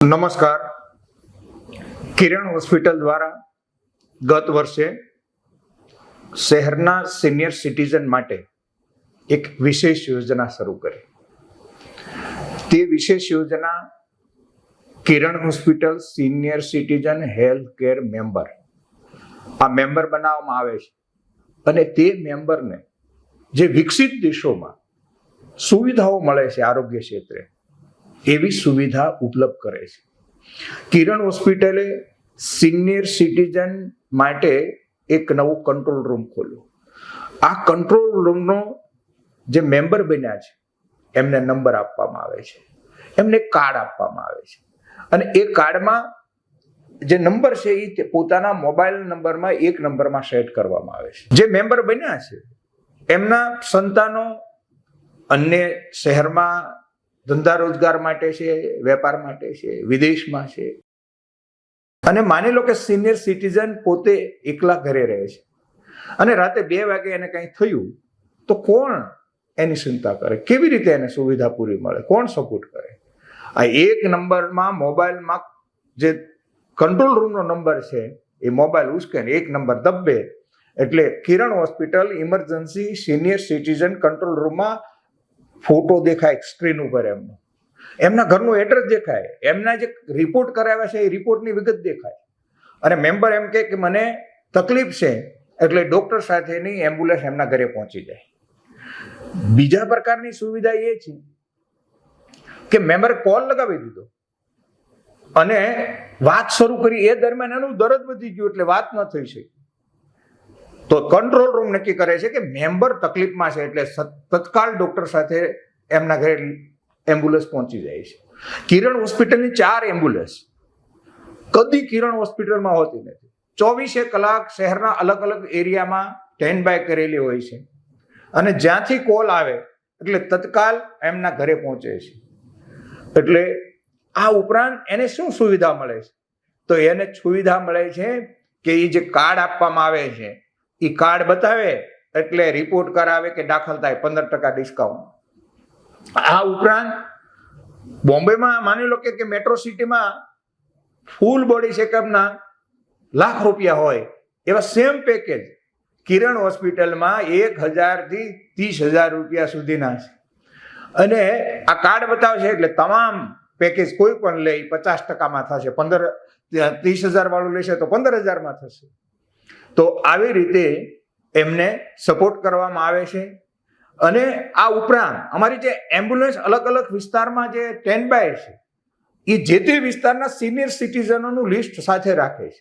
નમસ્કાર. કિરણ હોસ્પિટલ દ્વારા ગત વર્ષે શહેરના સિનિયર સિટીઝન માટે એક વિશેષ યોજના શરૂ કરી. તે વિશેષ યોજના Kiran hospital senior citizen health care member, આ મેમ્બર બનાવવામાં આવે છે અને તે મેમ્બરને જે વિકસિત દેશોમાં સુવિધાઓ મળે છે આરોગ્ય ક્ષેત્રે, એવી સુવિધા ઉપલબ્ધ કરે છે. કિરણ હોસ્પિટલે સિનિયર સિટીઝન માટે એક નવો કંટ્રોલ રૂમ ખોલ્યો. આ કંટ્રોલ રૂમનો જે મેમ્બર બન્યા છે એમને નંબર આપવામાં આવે છે, એમને કાર્ડ આપવામાં આવે છે અને એ કાર્ડમાં જે નંબર છે એ પોતાના મોબાઈલ નંબરમાં એક નંબરમાં સેટ કરવામાં આવે છે. જે મેમ્બર બન્યા છે એમના સંતાનો અન્ય શહેરમાં ધંધા રોજગાર માટે છે, વેપાર માટે છે, વિદેશમાં છે, અને માની લો કે સિનિયર સિટીઝન પોતે એકલા ઘરે રહે છે અને રાતે 2 વાગે એને કંઈ થયું તો કોણ એની ચિંતા કરે? કેવી રીતે એને સુવિધા પૂરી મળે? કોણ સપોર્ટ કરે? આ એક નંબરમાં મોબાઈલમાં જે કંટ્રોલ રૂમનો નંબર છે એ મોબાઈલ ઉશ્કે એક નંબર દબે એટલે Kiran hospital emergency senior citizen control રૂમમાં ફોટો દેખાય સ્ક્રીન ઉપર, એમના ઘરનું એડ્રેસ દેખાય, એમના જે રિપોર્ટ કરાવ્યા છે એ રિપોર્ટની વિગત દેખાય અને મેમ્બર એમ કે મને તકલીફ છે એટલે ડોક્ટર સાથેની એમ્બ્યુલન્સ એમના ઘરે પહોંચી જાય. બીજા પ્રકારની સુવિધા એ છે કે મેમ્બરે કોલ લગાવી દીધો અને વાત શરૂ કરી, એ દરમિયાન એનું દર્દ વધી ગયું એટલે વાત ન થઈ શકી તો કંટ્રોલ રૂમ નક્કી કરે છે કે મેમ્બર તકલીફમાં છે એટલે તત્કાળ ડોક્ટર સાથે એમના ઘરે એમ્બ્યુલન્સ પહોંચી જાય છે. કિરણ હોસ્પિટલની 4 એમ્બ્યુલન્સ કદી કિરણ હોસ્પિટલમાં હોતી નથી. 24 કલાક શહેરના અલગ અલગ એરિયામાં સ્ટેન્ડ બાય કરેલી હોય છે અને જ્યાંથી કોલ આવે એટલે તત્કાલ એમના ઘરે પહોંચે છે. એટલે આ ઉપરાંત એને શું સુવિધા મળે છે? તો એને સુવિધા મળે છે કે એ જે કાર્ડ આપવામાં આવે છે એ કાર્ડ બતાવે એટલે રિપોર્ટ કરાવે કે દાખલ થાય 15% ડિસ્કાઉન્ટ. આ ઉપરાંત બોમ્બેમાં માની લો કે મેટ્રો સિટીમાં ફૂલ બોડી ચેકઅપના લાખ રૂપિયા હોય એવા સેમ પેકેજ કિરણ હોસ્પિટલમાં 1000 થી 30,000 રૂપિયા સુધીના છે અને આ કાર્ડ બતાવશે એટલે તમામ પેકેજ કોઈ પણ લે 50%માં થશે. 30,000 વાળું લેશે તો 15,000માં થશે. તો આવી રીતે એમને સપોર્ટ કરવામાં આવે છે. અને આ ઉપરાંત અમારી જે એમ્બ્યુલન્સ અલગ અલગ વિસ્તારમાં જે સ્ટેન્ડ બાય છે એ જે તે વિસ્તારના સિનિયર સિટીઝનોનું લિસ્ટ સાથે રાખે છે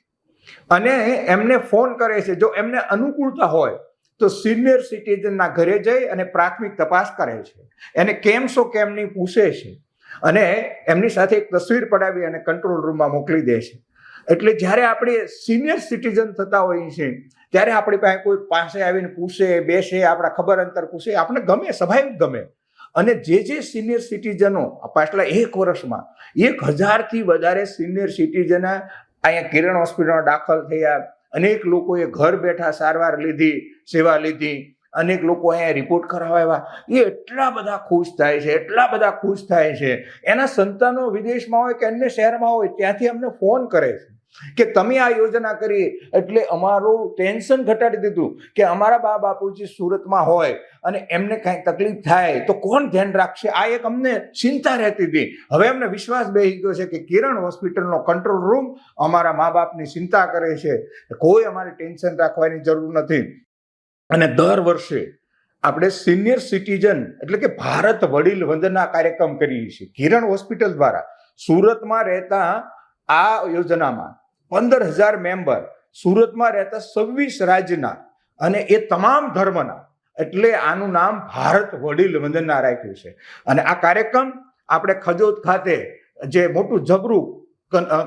અને એમને ફોન કરે છે. જો એમને અનુકૂળતા હોય તો સિનિયર સિટીઝનના ઘરે જઈ અને પ્રાથમિક તપાસ કરે છે, એને કેમ છો કેમ નહીં પૂછે છે અને એમની સાથે એક તસવીર પડાવી અને કંટ્રોલ રૂમમાં મોકલી દે છે. એટલે જ્યારે આપણે સિનિયર સિટીઝન થતા હોઈએ છીએ ત્યારે આપણી પાસે કોઈ પાસે આવીને પૂછે, બેસે, આપણા ખબર અંતર પૂછે, આપણે ગમે, સ્વાભાવિક ગમે. અને જે સિનિયર સિટીઝનો પાછલા 1 વર્ષમાં 1000થી વધારે સિનિયર સિટીઝન અહીંયા કિરણ હોસ્પિટલમાં દાખલ થયા. અનેક લોકોએ ઘર બેઠા સારવાર લીધી, સેવા લીધી, અનેક લોકો અહીંયા રિપોર્ટ કરાવ્યા. એ એટલા બધા ખુશ થાય છે, એટલા બધા ખુશ થાય છે. એના સંતાનો વિદેશમાં હોય કે અન્ય શહેરમાં હોય ત્યાંથી અમને ફોન કરે છે કે તમે આ યોજના કરી એટલે અમારું ટેન્શન ઘટાડી દીધું કે અમારા બા બાપુજી સુરતમાં હોય અને એમને કાંઈ તકલીફ થાય તો કોણ ધ્યાન રાખશે? આ એક અમને ચિંતા રહેતી હતી. હવે અમને વિશ્વાસ બેસી ગયો છે કે કિરણ હોસ્પિટલનો કંટ્રોલ રૂમ અમારા મા બાપની ચિંતા કરે છે, કોઈ અમારે ટેન્શન રાખવાની જરૂર નથી. અને દર વર્ષે આપણે સિનિયર સિટીઝન એટલે કે ભારત વડીલ વંદના કાર્યક્રમ કરીએ છીએ કિરણ હોસ્પિટલ દ્વારા. સુરતમાં રહેતા આ યોજનામાં 15,000 મેમ્બર, સુરતમાં રહેતા 26 રાજ્યના અને એ તમામ ધર્મના, એટલે આનું નામ ભારત વડીલ વંદના રાખ્યું છે. અને આ કાર્યક્રમ આપણે ખજોદ ખાતે જે મોટું જબરું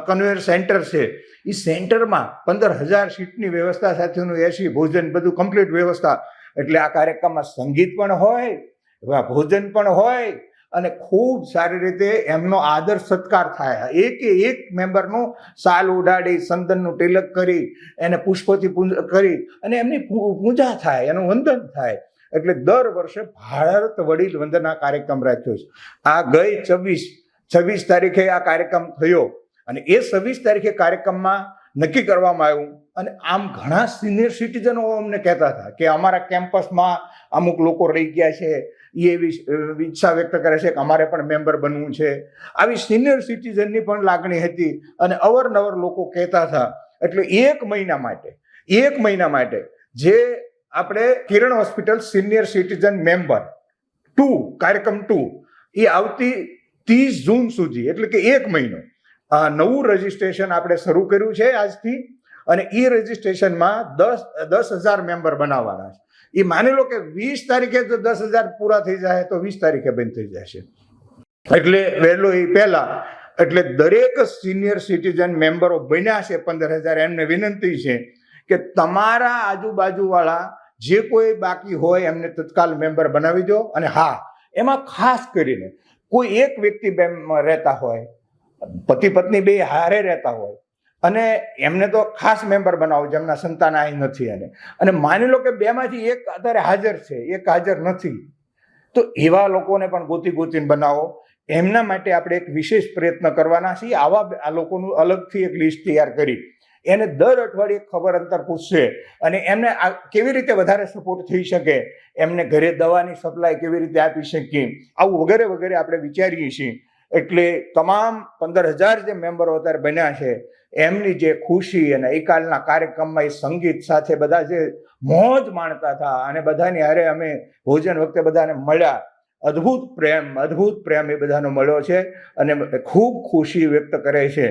કન્વેયર સેન્ટર છે એ સેન્ટરમાં 15,000 સીટની વ્યવસ્થા સાથેનું એસી ભોજન બધું કમ્પ્લીટ વ્યવસ્થા. એટલે આ કાર્યક્રમમાં સંગીત પણ હોય, ભોજન પણ હોય અને ખૂબ સારી રીતે એમનો આદર સત્કાર થાય. એક મેમ્બરનું સાલ ઉડાડી, સંદનનું તિલક કરી, એને પુષ્પથી કરી અને એમની પૂજા થાય, એનું વંદન થાય. એટલે દર વર્ષે ભારત વડીલ વંદના કાર્યક્રમ રાખ્યો છે. આ ગઈ 26 તારીખે આ કાર્યક્રમ થયો અને એ 26 તારીખે કાર્યક્રમમાં નક્કી કરવામાં આવ્યું. અને આમ ઘણા સિનિયર સિટીઝનો અમને કહેતા હતા કે અમારા કેમ્પસમાં અમુક લોકો રહી ગયા છે, એ ઈચ્છા વ્યક્ત કરે છે કે અમારે પણ મેમ્બર બનવું છે. આવી સિનિયર સિટીઝનની પણ લાગણી હતી અને અવારનવાર લોકો કહેતા હતા. એટલે એક મહિના માટે જે આપણે કિરણ હોસ્પિટલ સિનિયર સિટીઝન મેમ્બર 2 કાર્યક્રમ 2 એ આવતી 30 જૂન સુધી, એટલે કે એક મહિનો નવું રજીસ્ટ્રેશન આપણે શરૂ કર્યું છે આજથી. અને એ રજીસ્ટ્રેશનમાં 10,000 મેમ્બર બનાવવાના છે. એ માની લો કે 20 તારીખે જો 10,000 પૂરા થઈ જાય તો 20 તારીખે બંધ થઈ જશે. એટલે વહેલો એ પહેલા, એટલે દરેક સિનિયર સિટીઝન મેમ્બરો બન્યા છે 15,000, એમને વિનંતી છે કે તમારા આજુબાજુવાળા જે કોઈ બાકી હોય એમને તત્કાલ મેમ્બર બનાવી દો. અને હા, એમાં ખાસ કરીને કોઈ એક વ્યક્તિ રહેતા હોય, પતિ પત્ની બે હારે રહેતા હોય, અને એમને તો ખાસ મેમ્બર બનાવો જેમના સંતાન અહીં નથી. અને માની લો કે બેમાંથી એક અત્યારે હાજર છે, એક હાજર નથી, તો એવા લોકોને પણ ગોતીને બનાવો. એમના માટે આપણે એક વિશેષ પ્રયત્ન કરવાના છીએ. આ લોકોનું અલગથી એક લિસ્ટ તૈયાર કરી એને દર અઠવાડિયે ખબર અંતર પૂછશે અને એમને કેવી રીતે વધારે સપોર્ટ થઈ શકે, એમને ઘરે દવાની સપ્લાય કેવી રીતે આપી શકીએ, આવું વગેરે આપણે વિચારીએ છીએ. એટલે તમામ 15,000 જે મેમ્બરો અત્યારે બન્યા છે એમની જે ખુશી અને એકાલના કાર્યક્રમમાં એ સંગીત સાથે બધા જે મોજ માણતા હતા અને બધાની હારે અમે ભોજન વખતે બધાને મળ્યા, અદ્ભુત પ્રેમ એ બધાનો મળ્યો છે અને ખૂબ ખુશી વ્યક્ત કરે છે.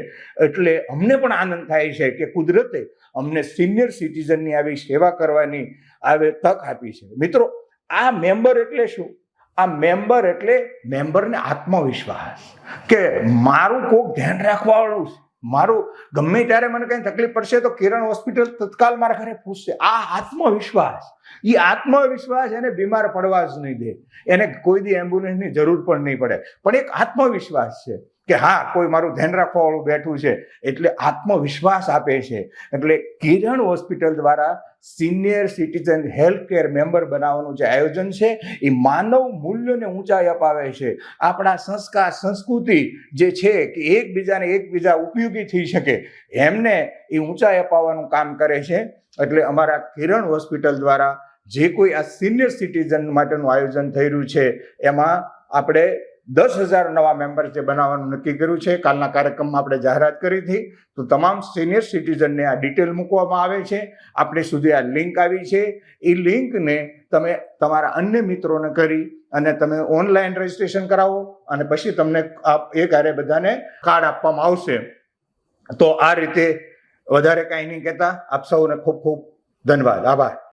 એટલે અમને પણ આનંદ થાય છે કે કુદરતે અમને સિનિયર સિટીઝનની આવી સેવા કરવાની આવી તક આપી છે. મિત્રો, આ મેમ્બર એટલે શું? આ મેમ્બર એટલે મેમ્બરને આત્મવિશ્વાસ કે મારું કોક ધ્યાન રાખવાવાળું છે, મારું ગમે ત્યારે મને કંઈ તકલીફ પડશે તો કિરણ હોસ્પિટલ તત્કાલ મારા ઘરે પૂછશે. આ આત્મવિશ્વાસ એને બીમાર પડવા જ નહીં દે, એને કોઈ દી એમ્બ્યુલન્સની જરૂર પણ નહીં પડે. પણ એક આત્મવિશ્વાસ છે કે હા, કોઈ મારું ધ્યાન રાખવાવાળું બેઠું છે, એટલે આત્મવિશ્વાસ આપે છે. એટલે કિરણ હોસ્પિટલ દ્વારા senior citizen health care member બનાવવાનું જે આયોજન છે એ માનવ મૂલ્યોને ઊંચાઈ અપાવે છે. આપણા સંસ્કાર સંસ્કૃતિ જે છે કે એકબીજા ઉપયોગી થઈ શકે એમને એ ઊંચાઈ અપાવવાનું કામ કરે છે. એટલે અમારા કિરણ હોસ્પિટલ દ્વારા જે કોઈ આ સિનિયર સિટીઝન માટેનું આયોજન થઈ રહ્યું છે એમાં આપણે 10,000 નવા મેમ્બર જે બનાવવાનું નક્કી કર્યું છે. કાલના કાર્યક્રમમાં આપણે જાહેરાત કરી હતી. તો તમામ સિનિયર સિટીઝનને આ ડિટેલ મૂકવામાં આવે છે. આપણી સુધી આ લિંક આવી છે. એ લિંકને તમે તમારા અન્ય મિત્રોને કરી અને તમે ઓનલાઈન રજીસ્ટ્રેશન કરાવો અને પછી તમને એક હારે બધાને કાર્ડ આપવામાં આવશે. તો આ રીતે વધારે કાંઈ નહીં કહેતા, આપ સૌને ખૂબ ખૂબ ધન્યવાદ, આભાર.